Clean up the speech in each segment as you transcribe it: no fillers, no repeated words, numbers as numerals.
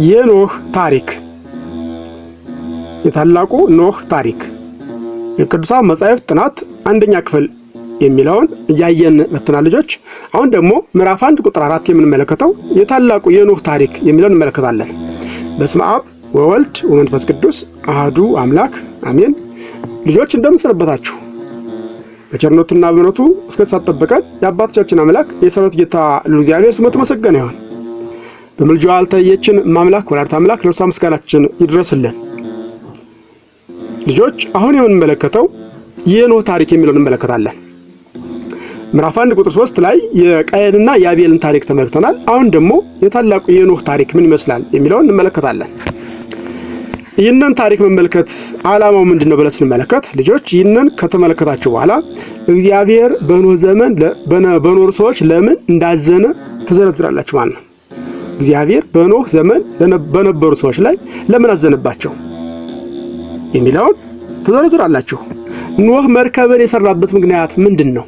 የኖህ ታሪክ የታላቁ ኖህ ታሪክ የቅዱሳን መጻሕፍት ጥናት አንደኛ ክፍል የሚለውን ያየን መተናል ልጆች። አሁን ደግሞ ምዕራፍ 1 ቁጥር 4 የምንመለከተው የታላቁ የኖህ ታሪክ የሚለውን እንመለከታለን። በስመ አብ ወወልድ ወመንፈስ ቅዱስ አሐዱ አምላክ አሜን። ልጆች እንደምንሰነበታችሁ በቸርነቱና በምሕረቱ እስከ ሰዓት ጠብቀን የአባቶቻችን አምላክ የሰራዊት ጌታ እግዚአብሔር ስሙ የተመሰገነ ይሁን። በምልጃው አልተለየችን አምላክ ወላዲተ አምላክ ለእርሷ ምስጋናችን ይድረስልን። ልጆች አሁን የምንመለከተው የኖህ ታሪክ የሚለውን እንመለከታለን። ምዕራፍ 1 ቁጥር 3 ላይ የቃየንና የአቤልን ታሪክ ተመልክተናል። አሁን ደግሞ የታላቁ የኖህ ታሪክ ምን ይመስላል የሚለውን እንመለከታለን። ይህንን ታሪክ መመልከት ዓላማው ምንድነው ብለን ስንመለከት ልጆች ይህንን ከተመለከታችሁ በኋላ እግዚአብሔር በኖህ ዘመን በኖሩ ሰዎች ለምን እንዳዘነ ተዘረዝራላችሁ ማለት ነው። እግዚአብሔር በኖህ ዘመን በነበሩ ሰዎች ላይ ለምን አዘነባቸው የሚለውን ተዘረዝራላችሁ። ኖህ መርከብን የሰራበት ምክንያት ምንድነው?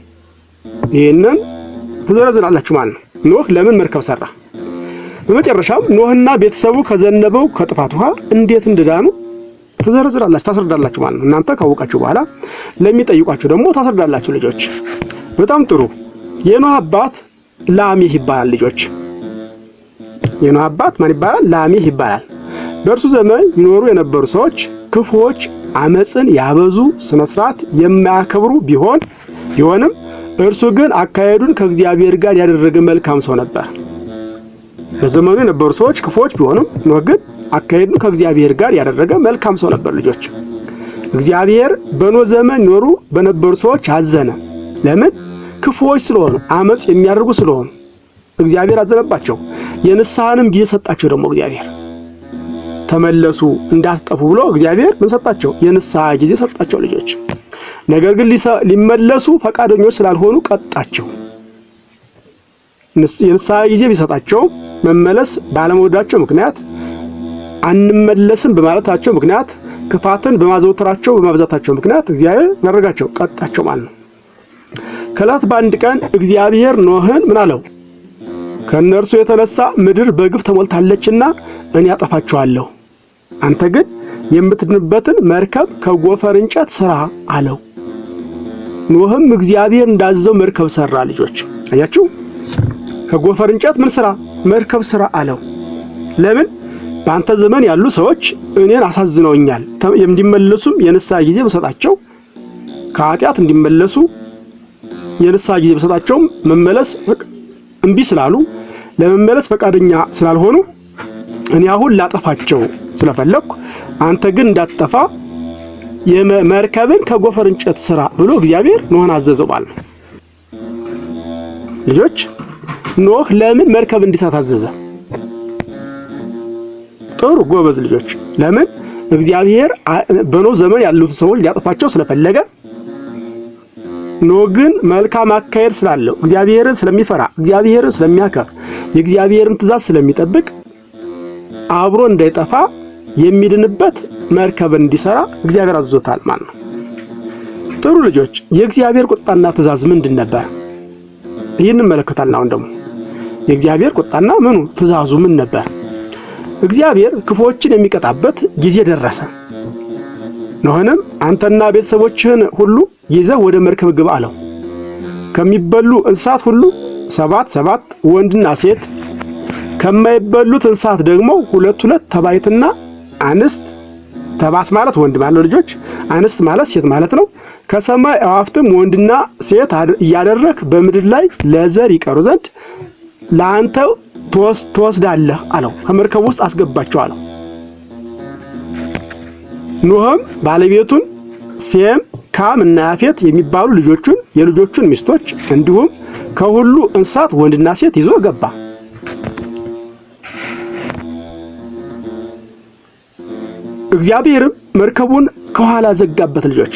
ይሄንን ተዘረዝራላችሁ ማለት ነው። ኖህ ለምን መርከብ ሰራ? በመጨረሻም ኖህና ቤተሰቡ ከዘነበው ከጥፋት ውሃ እንዴት እንደዳኑ ተዘረዝራላችሁ ታስረዳላችሁ ማለት ነው። እናንተ ካወቃችሁ በኋላ ለሚጠይቋችሁ ደግሞ ታስረዳላችሁ ልጆች። በጣም ጥሩ። የኖህ አባት ላሜህ ይባላል ልጆች። የኖህ አባት ማን ይባላል? ላሜህ ይባላል። በእርሱ ዘመን ይኖሩ የነበሩ ሰዎች ክፉዎች፣ አመጽን ያበዙ፣ ስነ ስርዓት የማያከብሩ ቢሆንም እርሱ ግን አካሄዱን ከእግዚአብሔር ጋር ያደረገ መልካም ሰው ነበር። በዘመኑ የነበሩ ሰዎች ክፉዎች ቢሆንም ኖህ ግን አካሄዱን ከእግዚአብሔር ጋር ያደረገ መልካም ሰው ነበር ልጆች። እግዚአብሔር በኖህ ዘመን ይኖሩ በነበሩ ሰዎች አዘነ። ለምን? ክፉዎች ስለሆኑ፣ አመጽ የሚያደርጉ ስለሆኑ እግዚአብሔር አዘነባቸው። የንስሐንም ጊዜ ሰጣቸው። ደግሞ እግዚአብሔር ተመለሱ እንዳትጠፉ ብሎ እግዚአብሔር ምን ሰጣቸው? የንስሐ ጊዜ ሰጣቸው ልጆች። ነገር ግን ሊመለሱ ፈቃደኞች ስላልሆኑ ቀጣቸው። የንስሐ ጊዜ ቢሰጣቸው መመለስ ባለመወዳቸው ምክንያት አንመለስም በማለታቸው ምክንያት ክፋትን በማዘውተራቸው በማብዛታቸው ምክንያት እግዚአብሔር ያደረጋቸው ቀጣቸው ማለት ነው። ከዕለት በአንድ ቀን እግዚአብሔር ኖህን ምን አለው? ከእነርሱ የተነሳ ምድር በግፍ ተሞልታለችና እኔ አጠፋቸዋለሁ፣ አንተ ግን የምትድንበትን መርከብ ከጎፈር እንጨት ስራ አለው። ኖህም እግዚአብሔር እንዳዘዘው መርከብ ሰራ ልጆች። አያችሁ? ከጎፈር እንጨት ምን ስራ? መርከብ ስራ አለው። ለምን? በአንተ ዘመን ያሉ ሰዎች እኔን አሳዝነውኛል። እንዲመለሱም የንስሐ ጊዜ በሰጣቸው ከኃጢአት እንዲመለሱ የንስሐ ጊዜ በሰጣቸው መመለስ እምቢ ስላሉ ለመመለስ ፈቃደኛ ስላልሆኑ እኔ አሁን ላጠፋቸው ስለፈለኩ አንተ ግን እንዳትጠፋ የመርከብን ከጎፈር እንጨት ስራ ብሎ እግዚአብሔር ኖህን አዘዘው ማለት ነው። ልጆች ኖህ ለምን መርከብ እንዲሰራ ታዘዘ? ጥሩ ጎበዝ ልጆች። ለምን? እግዚአብሔር በኖህ ዘመን ያሉትን ሰዎች ሊያጠፋቸው ስለፈለገ፣ ኖህ ግን መልካም አካሄድ ስላለው እግዚአብሔርን ስለሚፈራ እግዚአብሔርን ስለሚያከብር የእግዚአብሔርን ትእዛዝ ስለሚጠብቅ አብሮ እንዳይጠፋ የሚድንበት መርከብን እንዲሰራ እግዚአብሔር አዝዞታል ማለት ነው። ጥሩ ልጆች፣ የእግዚአብሔር ቁጣና ትእዛዝ ምንድን ነበር? ይህን እንመለከታለን። አሁን ደግሞ የእግዚአብሔር ቁጣና ምኑ ትእዛዙ ምን ነበር? እግዚአብሔር ክፉዎችን የሚቀጣበት ጊዜ ደረሰ። ኖህንም አንተና ቤተሰቦችህን ሁሉ ይዘህ ወደ መርከብ ግባ አለው። ከሚበሉ እንስሳት ሁሉ 7 ወንድና ሴት፣ ከማይበሉት እንስሳት ደግሞ 2 ተባይትና አንስት። ተባት ማለት ወንድ ማለት ነው ልጆች፣ አንስት ማለት ሴት ማለት ነው። ከሰማይ አዋፍትም ወንድና ሴት እያደረክ በምድር ላይ ለዘር ይቀሩ ዘንድ ለአንተ ትወስዳለህ አለው። ከመርከብ ውስጥ አስገባቸው አለው። ኖህም ባለቤቱን ሴም፣ ካም እና ያፌት የሚባሉ ልጆቹን የልጆቹን ሚስቶች እንዲሁም ከሁሉ እንስሳት ወንድና ሴት ይዞ ገባ። እግዚአብሔርም መርከቡን ከኋላ ዘጋበት ልጆች።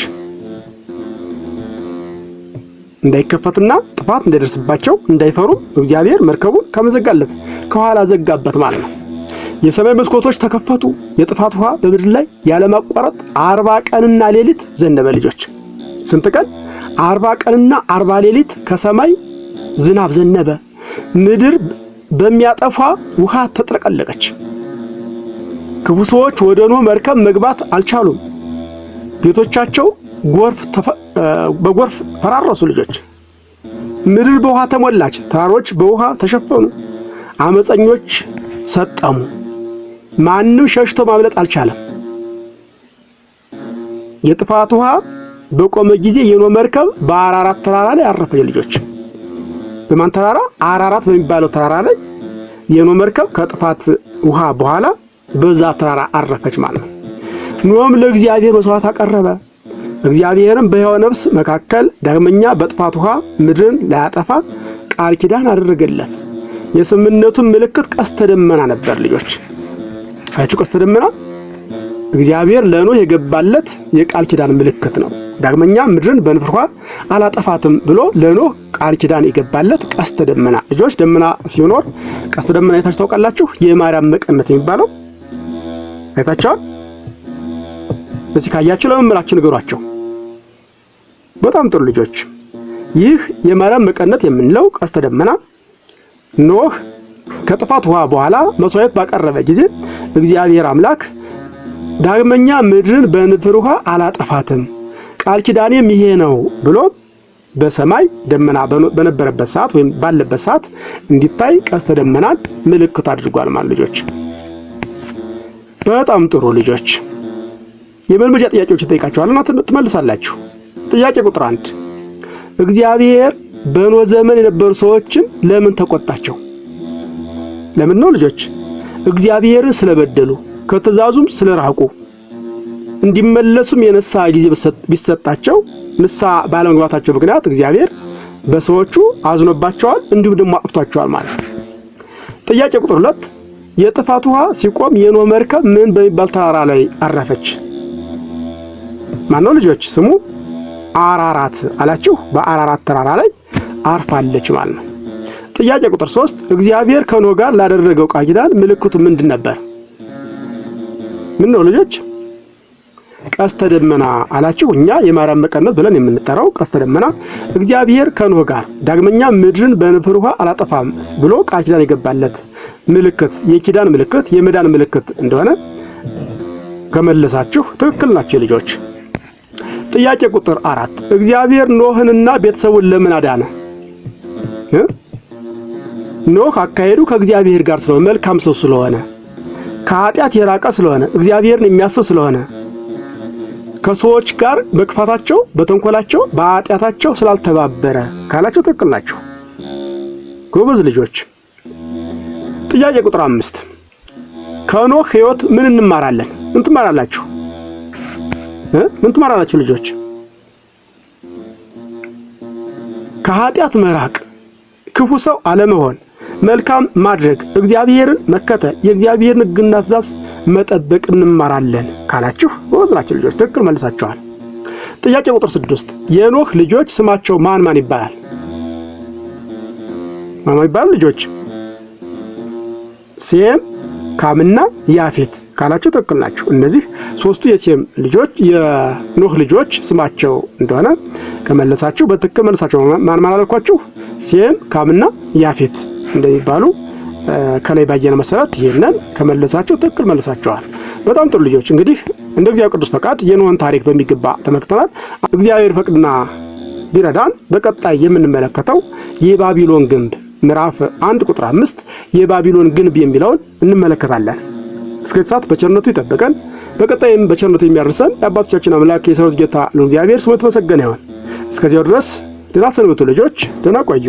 እንዳይከፈትና ጥፋት እንዳይደርስባቸው እንዳይፈሩ እግዚአብሔር መርከቡን ከመዘጋለት ከኋላ ዘጋበት ማለት ነው። የሰማይ መስኮቶች ተከፈቱ። የጥፋት ውሃ በምድር ላይ ያለማቋረጥ 40 ቀንና ሌሊት ዘነበ ልጆች። ስንት ቀን? 40 ቀንና 40 ሌሊት ከሰማይ ዝናብ ዘነበ። ምድር በሚያጠፋ ውሃ ተጥለቀለቀች። ክፉ ሰዎች ወደ ኖህ መርከብ መግባት አልቻሉም። ቤቶቻቸው በጎርፍ ፈራረሱ። ልጆች ምድር በውሃ ተሞላች፣ ተራሮች በውሃ ተሸፈኑ፣ አመፀኞች ሰጠሙ። ማንም ሸሽቶ ማምለጥ አልቻለም። የጥፋት ውሃ በቆመ ጊዜ የኖህ መርከብ በአራራት ተራራ ላይ አረፈች። ልጆች በማን ተራራ? አራራት በሚባለው ተራራ ላይ የኖህ መርከብ ከጥፋት ውሃ በኋላ በዛ ተራራ አረፈች ማለት ነው። ኖህም ለእግዚአብሔር መስዋዕት አቀረበ። እግዚአብሔርም በሕያው ነፍስ መካከል ዳግመኛ በጥፋት ውሃ ምድርን ላያጠፋ ቃል ኪዳን አደረገለት። የስምምነቱን ምልክት ቀስተ ደመና ነበር። ልጆች አያችሁ፣ ቀስተ ደመና እግዚአብሔር ለኖህ የገባለት የቃል ኪዳን ምልክት ነው። ዳግመኛ ምድርን በንፍር ውሃ አላጠፋትም ብሎ ለኖህ ቃል ኪዳን የገባለት ቀስተ ደመና። ልጆች ደመና ሲኖር ቀስተ ደመና አይታችሁ ታውቃላችሁ? የማርያም መቀነት የሚባለው አይታችኋል? እስኪ ካያችሁ ለመምህራችሁ ንገሯቸው። በጣም ጥሩ ልጆች። ይህ የማርያም መቀነት የምንለው ቀስተ ደመና ኖህ ከጥፋት ውሃ በኋላ መስዋዕት ባቀረበ ጊዜ እግዚአብሔር አምላክ ዳግመኛ ምድርን በንፍር ውሃ አላጠፋትም ቃል ኪዳኔም ይሄ ነው ብሎ በሰማይ ደመና በነበረበት ሰዓት ወይም ባለበት ሰዓት እንዲታይ ቀስተ ደመናን ምልክት አድርጓል ማለት ልጆች። በጣም ጥሩ ልጆች። የመልመጃ ጥያቄዎች ይጠይቃችኋልና ትመልሳላችሁ። ጥያቄ ቁጥር 1 እግዚአብሔር በኖህ ዘመን የነበሩ ሰዎችን ለምን ተቆጣቸው? ለምን ነው ልጆች? እግዚአብሔርን ስለበደሉ ከትእዛዙም ስለራቁ እንዲመለሱም የንስሐ ጊዜ ቢሰጣቸው ንስሐ ባለመግባታቸው ምክንያት እግዚአብሔር በሰዎቹ አዝኖባቸዋል፣ እንዲሁም ደግሞ አጥፍቷቸዋል ማለት ነው። ጥያቄ ቁጥር 2 የጥፋት ውሃ ሲቆም የኖህ መርከብ ምን በሚባል ተራራ ላይ አረፈች? ማነው ልጆች? ስሙ አራራት አላችሁ። በአራራት ተራራ ላይ አርፋለች ማለት ነው። ጥያቄ ቁጥር 3 እግዚአብሔር ከኖህ ጋር ላደረገው ቃል ኪዳን ምልክቱ ምንድን ነበር? ምን ነው ልጆች? ቀስተ ደመና አላችሁ። እኛ የማርያም መቀነት ብለን የምንጠራው ቀስተ ደመና እግዚአብሔር ከኖህ ጋር ዳግመኛ ምድርን በንፍር ውሃ አላጠፋም ብሎ ቃል ኪዳን የገባለት ምልክት፣ የኪዳን ምልክት፣ የመዳን ምልክት እንደሆነ ከመለሳችሁ ትክክል ናችሁ ልጆች። ጥያቄ ቁጥር 4 እግዚአብሔር ኖህንና ቤተሰቡን ለምን አዳነ? ኖህ አካሄዱ ከእግዚአብሔር ጋር ስለሆነ፣ መልካም ሰው ስለሆነ፣ ከኃጢአት የራቀ ስለሆነ፣ እግዚአብሔርን የሚያስብ ስለሆነ፣ ከሰዎች ጋር በክፋታቸው፣ በተንኮላቸው፣ በኃጢአታቸው ስላልተባበረ ካላችሁ ትክክል ናችሁ ጎበዝ ልጆች። ጥያቄ ቁጥር 5 ከኖህ ሕይወት ምን እንማራለን? ምን ትማራላችሁ? ምን ትማራላችሁ ልጆች? ከኃጢአት መራቅ፣ ክፉ ሰው አለመሆን፣ መልካም ማድረግ፣ እግዚአብሔርን መከተል፣ የእግዚአብሔርን ሕግና ትእዛዝ መጠበቅ እንማራለን ካላችሁ ጎበዝ ናችሁ ልጆች፣ ትክክል መልሳችኋል። ጥያቄ ቁጥር 6 የኖህ ልጆች ስማቸው ማን ማን ይባላል? ማን ይባላል ልጆች? ሴም፣ ካምና ያፌት ካላችሁ ትክክል ናችሁ። እነዚህ ሶስቱ የሴም ልጆች የኖህ ልጆች ስማቸው እንደሆነ ከመለሳችሁ በትክክል መልሳችሁ። ማን ማን አልኳችሁ? ሴም፣ ካምና ያፌት እንደሚባሉ ከላይ ባየነ መሰረት ይሄንን ከመለሳችሁ ትክክል መልሳችኋል። በጣም ጥሩ ልጆች። እንግዲህ እንደ እግዚአብሔር ቅዱስ ፈቃድ የኖህን ታሪክ በሚገባ ተመልክተናል። እግዚአብሔር ፈቅድና ቢረዳን በቀጣይ የምንመለከተው የባቢሎን ግንብ ምዕራፍ 1 ቁጥር 5 የባቢሎን ግንብ የሚለውን እንመለከታለን። እስከ ሰዓት በቸርነቱ ይጠብቀን፣ በቀጣይም በቸርነቱ የሚያርሰን የአባቶቻችን አምላክ የሰራዊት ጌታ ለእግዚአብሔር ስሙ የተመሰገነ ይሁን። እስከዚያው ድረስ ደህና ሰንብቱ ልጆች፣ ደህና ቆዩ።